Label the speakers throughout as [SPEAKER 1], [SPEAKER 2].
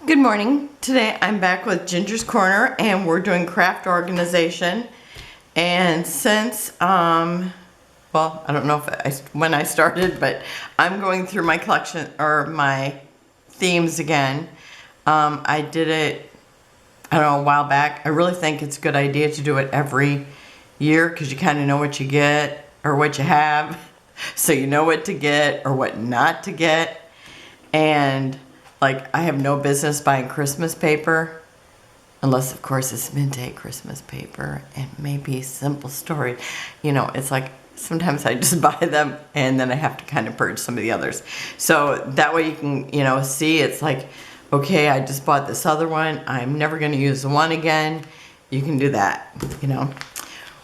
[SPEAKER 1] Good morning. Today I'm back with Ginger's Corner and we're doing craft organization. And since, well, I don't know when I started, but I'm going through my collection or my themes again. I did it, I don't know, a while back. I really think it's a good idea to do it every year because you kind of know what you get or what you have. So you know what to get or what not to get. And like, I have no business buying Christmas paper, unless of course it's Mint Christmas paper and maybe Simple Story. You know, it's like sometimes I just buy them and then I have to kind of purge some of the others. So that way you can, you know, see it's like, okay, I just bought this other one. I'm never going to use the one again. You can do that, you know.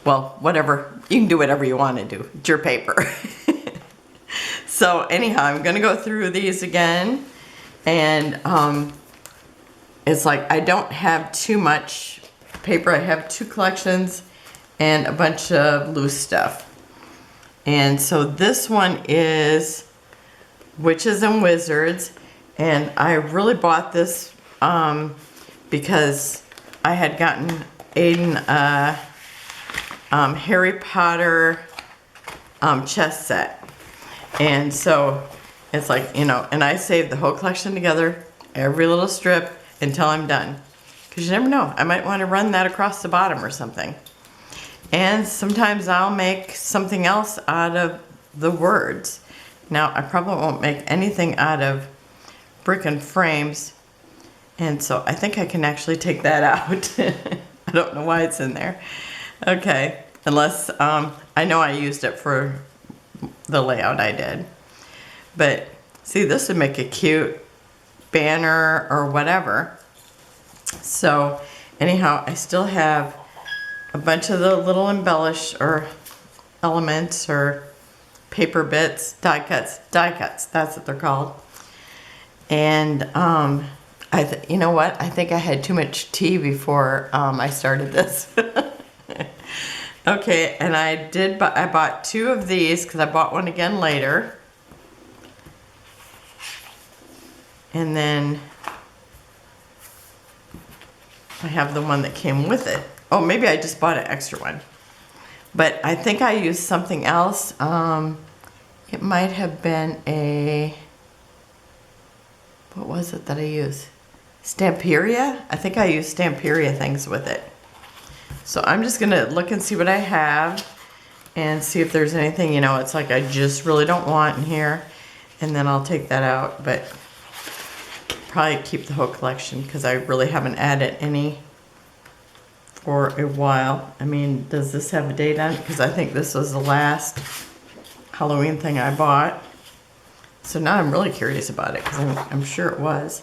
[SPEAKER 1] Well, whatever. You can do whatever you want to do. It's your paper. So anyhow, I'm going to go through these again. And it's like I don't have too much paper. I have 2 collections and a bunch of loose stuff. And so this one is Witches and Wizards. And I really bought this because I had gotten Aiden a Harry Potter chess set. And so it's like, you know, and I saved the whole collection together, every little strip, until I'm done. Because you never know, I might want to run that across the bottom or something. And sometimes I'll make something else out of the words. Now, I probably won't make anything out of brick and frames. And so I think I can actually take that out. I don't know why it's in there. Okay, unless, I know I used it for the layout I did. But see, this would make a cute banner or whatever. So anyhow, I still have a bunch of the little embellish or elements or paper bits, die cuts, that's what they're called. And you know what? I think I had too much tea before I started this. Okay, and I bought 2 of these because I bought one again later. And then I have the one that came with it. Oh, maybe I just bought an extra one. But I think I used something else. It might have been what was it that I used? Stamperia? I think I used Stamperia things with it. So I'm just gonna look and see what I have and see if there's anything, you know, it's like I just really don't want in here. And then I'll take that out, but probably keep the whole collection because I really haven't added any for a while. I mean, does this have a date on it? Because I think this was the last Halloween thing I bought. So now I'm really curious about it because I'm sure it was.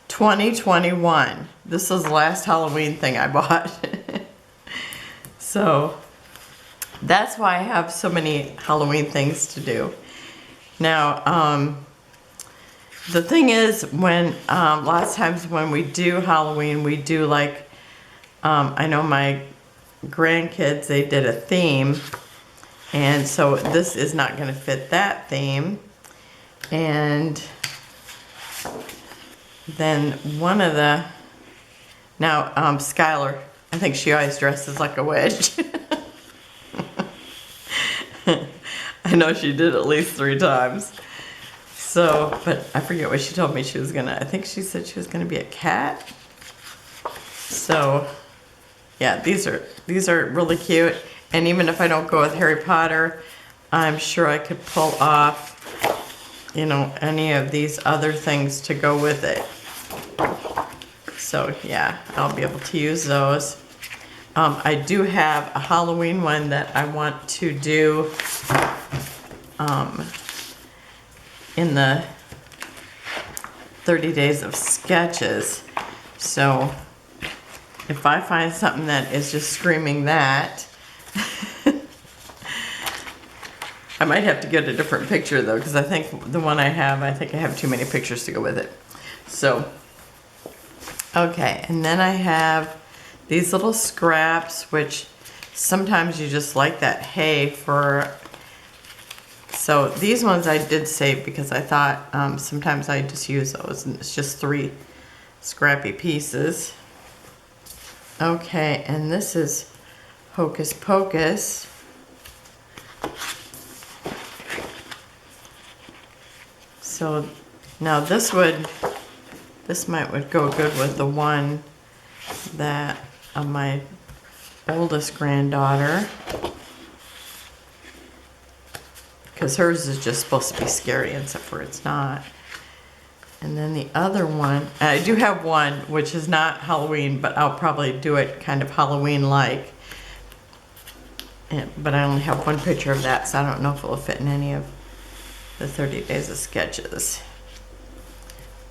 [SPEAKER 1] 2021. This was the last Halloween thing I bought. So that's why I have so many Halloween things to do. Now, the thing is, when lots of times when we do Halloween, we do like, I know my grandkids, they did a theme, and so this is not going to fit that theme. And then one of the, now Skylar, I think she always dresses like a witch. I know she did at least 3 times. So, but I forget what she told me she was gonna, I think she said she was gonna be a cat. So, yeah, these are really cute. And even if I don't go with Harry Potter, I'm sure I could pull off, you know, any of these other things to go with it. So, yeah, I'll be able to use those. I do have a Halloween one that I want to do in the 30 days of sketches. So if I find something that is just screaming that, I might have to get a different picture though, because I think the one I think I have too many pictures to go with it. So, okay, and then I have these little scraps, which sometimes you just like that hay for. So these ones I did save because I thought sometimes I just use those, and it's just 3 scrappy pieces. Okay, and this is Hocus Pocus. So now this might would go good with the one that of my oldest granddaughter, because hers is just supposed to be scary, except for it's not. And then the other one, and I do have one which is not Halloween, but I'll probably do it kind of Halloween-like. But I only have one picture of that, so I don't know if it will fit in any of the 30 Days of Sketches.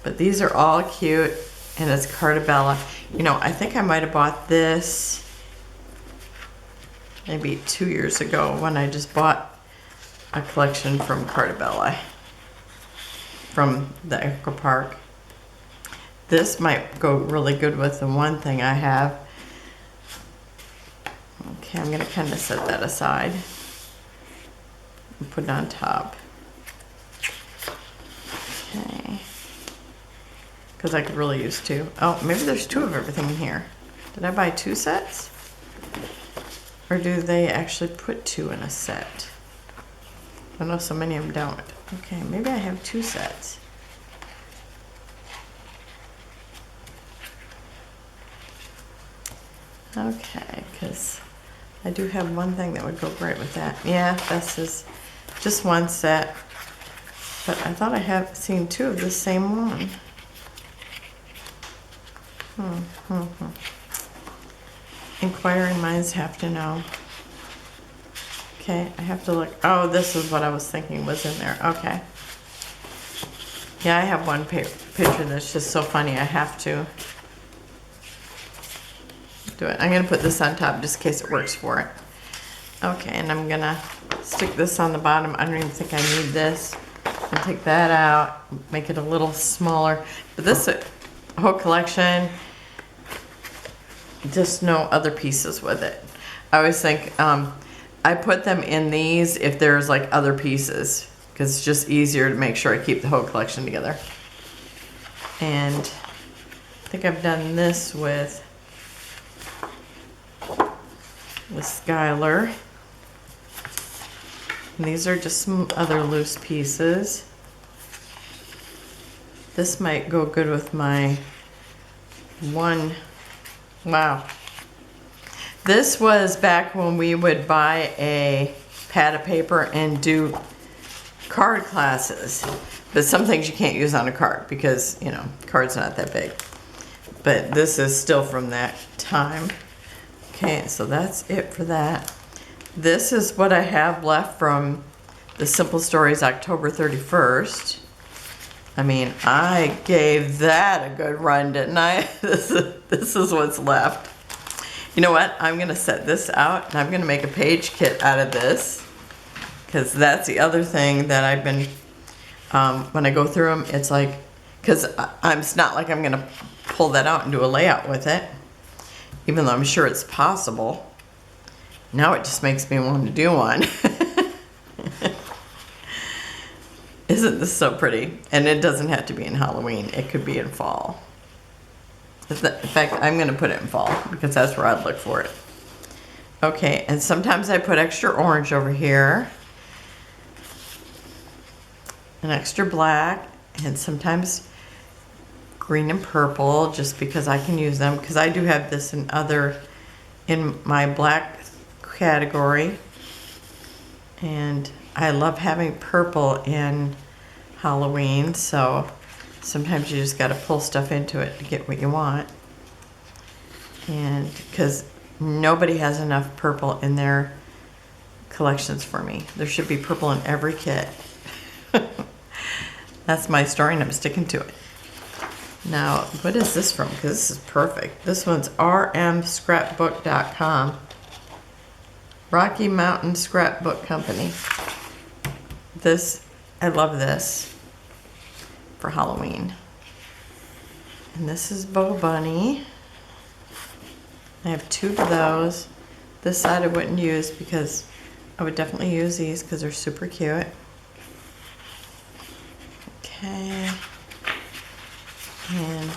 [SPEAKER 1] But these are all cute, and it's Cartabella. You know, I think I might have bought this maybe 2 years ago when I just bought a collection from Cartabella, from the Echo Park. This might go really good with the one thing I have. Okay, I'm gonna kind of set that aside and put it on top. Okay, because I could really use two. Oh, maybe there's two of everything in here. Did I buy two sets? Or do they actually put two in a set? I know so many of them don't. Okay, maybe I have two sets. Okay, because I do have one thing that would go great with that. Yeah, this is just one set. But I thought I have seen two of the same one. Inquiring minds have to know. Okay, I have to look. Oh, this is what I was thinking was in there. Okay. Yeah, I have one picture that's just so funny. I have to do it. I'm going to put this on top just in case it works for it. Okay, and I'm going to stick this on the bottom. I don't even think I need this. And take that out, make it a little smaller. But this whole collection, just no other pieces with it. I always think I put them in these if there's like other pieces, because it's just easier to make sure I keep the whole collection together. And I think I've done this with Skylar. And these are just some other loose pieces. This might go good with my one. Wow. This was back when we would buy a pad of paper and do card classes. But some things you can't use on a card because, you know, the card's not that big. But this is still from that time. Okay, so that's it for that. This is what I have left from the Simple Stories October 31st. I mean, I gave that a good run, didn't I? This is what's left. You know what? I'm going to set this out, and I'm going to make a page kit out of this, because that's the other thing that I've been, when I go through them, it's like, because it's not like I'm going to pull that out and do a layout with it, even though I'm sure it's possible. Now it just makes me want to do one. Isn't this so pretty? And it doesn't have to be in Halloween. It could be in fall. In fact, I'm going to put it in fall because that's where I'd look for it. Okay, and sometimes I put extra orange over here. And extra black. And sometimes green and purple just because I can use them. Because I do have this in my black category. And I love having purple in Halloween, so sometimes you just got to pull stuff into it to get what you want. And because nobody has enough purple in their collections for me. There should be purple in every kit. That's my story and I'm sticking to it. Now, what is this from? Because this is perfect. This one's rmscrapbook.com. Rocky Mountain Scrapbook Company. This, I love this for Halloween. And this is Bo Bunny. I have two of those. This side I wouldn't use because I would definitely use these because they're super cute. Okay. And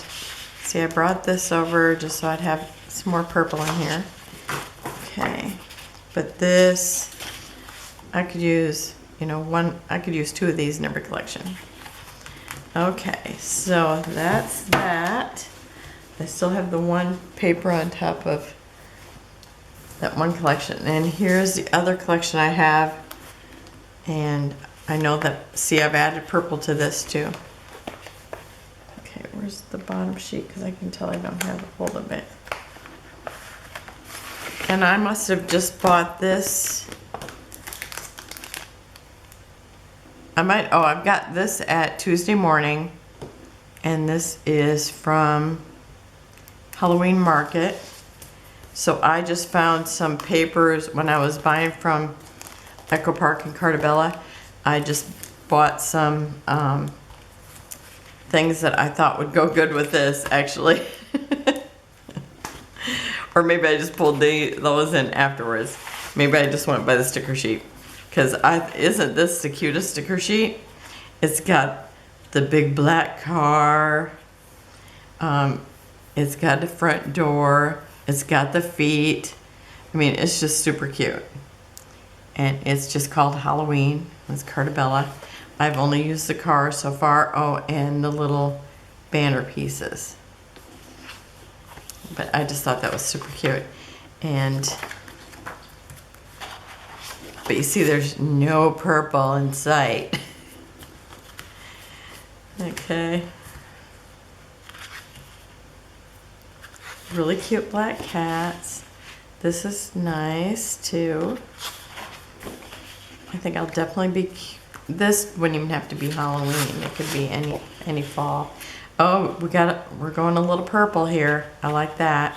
[SPEAKER 1] See, I brought this over just so I'd have some more purple in here. Okay, but this, I could use, you know, I could use 2 of these in every collection. Okay, so that's that. I still have the one paper on top of that one collection. And here's the other collection I have. And I know that, see, I've added purple to this too. Okay, where's the bottom sheet? Because I can tell I don't have a hold of it. And I must have just bought this. I've got this at Tuesday morning. And this is from Halloween Market. So I just found some papers when I was buying from Echo Park and Cartabella. I just bought some things that I thought would go good with this, actually. Or maybe I just pulled those in afterwards. Maybe I just went by the sticker sheet. Because isn't this the cutest sticker sheet? It's got the big black car. It's got the front door. It's got the feet. I mean, it's just super cute. And it's just called Halloween. It's Cartabella. I've only used the car so far. Oh, and the little banner pieces. But I just thought that was super cute. But you see, there's no purple in sight. Okay. Really cute black cats. This is nice too. I think I'll definitely be, this wouldn't even have to be Halloween. It could be any fall. Oh, we're going a little purple here. I like that.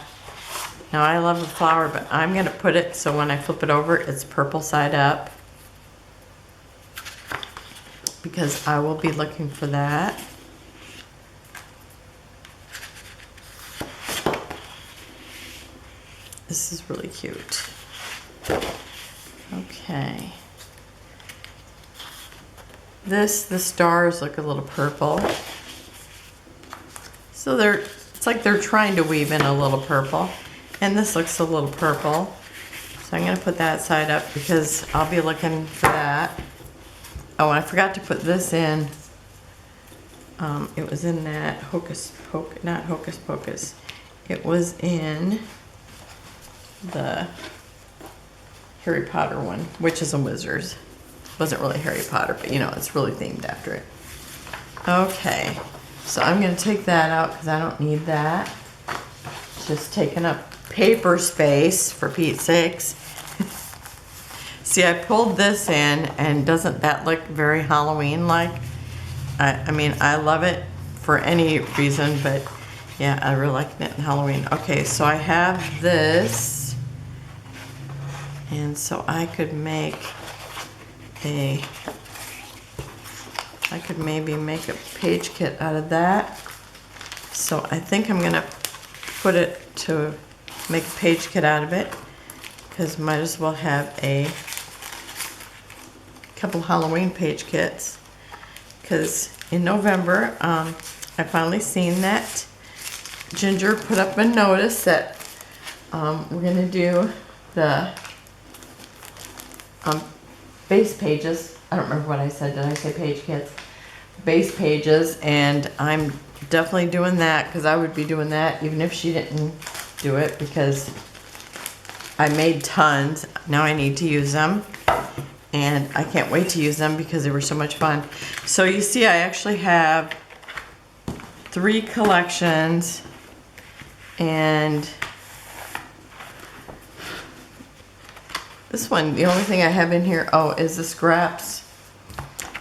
[SPEAKER 1] Now I love the flower, but I'm gonna put it so when I flip it over, it's purple side up. Because I will be looking for that. This is really cute. Okay. The stars look a little purple. So it's like they're trying to weave in a little purple. And this looks a little purple. So I'm gonna put that side up because I'll be looking for that. Oh, and I forgot to put this in. It was in that not Hocus Pocus. It was in the Harry Potter one, which is a wizard's. Wasn't really Harry Potter, but you know, it's really themed after it. Okay, so I'm gonna take that out because I don't need that. It's just taking up paper space, for Pete's sakes. See, I pulled this in, and doesn't that look very Halloween-like? I mean, I love it for any reason, but yeah, I really like it in Halloween. Okay, so I have this. And so I could maybe make a page kit out of that. So I think I'm gonna put it to make a page kit out of it, because might as well have a couple Halloween page kits. Because in November, I finally seen that Ginger put up a notice that we're gonna do the base pages. I don't remember what I said. Did I say page kits? Base pages, and I'm definitely doing that because I would be doing that even if she didn't do it, because I made tons. Now I need to use them, and I can't wait to use them because they were so much fun. So you see, I actually have 3 collections, and this one, the only thing I have in here, is the scraps.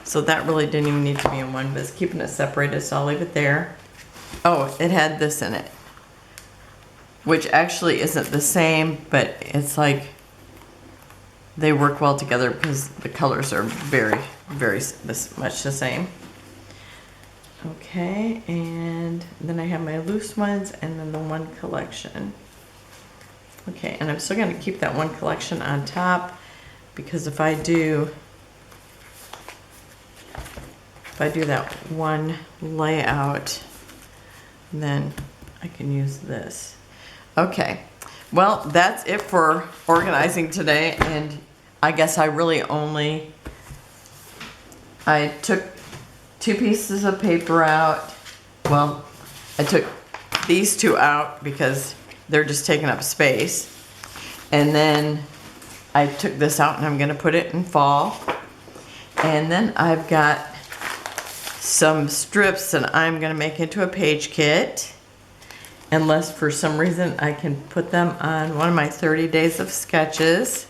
[SPEAKER 1] So that really didn't even need to be in one, but it's keeping it separated, so I'll leave it there. Oh, it had this in it, which actually isn't the same, but it's like they work well together because the colors are very, very much the same. Okay, and then I have my loose ones and then the one collection. Okay, and I'm still going to keep that one collection on top, because if I do that one layout, then I can use this. Okay, well, that's it for organizing today, and I guess I really only, I took 2 pieces of paper out. Well, I took these 2 out because they're just taking up space. And then I took this out and I'm gonna put it in fall. And then I've got some strips that I'm gonna make into a page kit. Unless for some reason I can put them on one of my 30 days of sketches.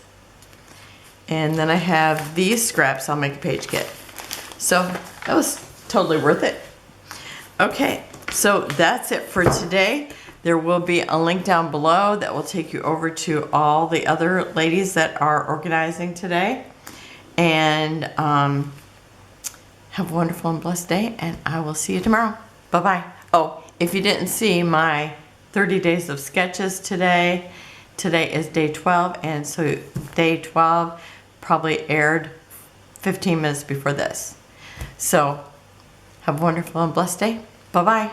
[SPEAKER 1] And then I have these scraps I'll make a page kit. So that was totally worth it. Okay, so that's it for today. There will be a link down below that will take you over to all the other ladies that are organizing today. And have a wonderful and blessed day, and I will see you tomorrow. Bye-bye. Oh, if you didn't see my 30 days of sketches today, today is day 12, and so day 12 probably aired 15 minutes before this. So have a wonderful and blessed day. Bye-bye.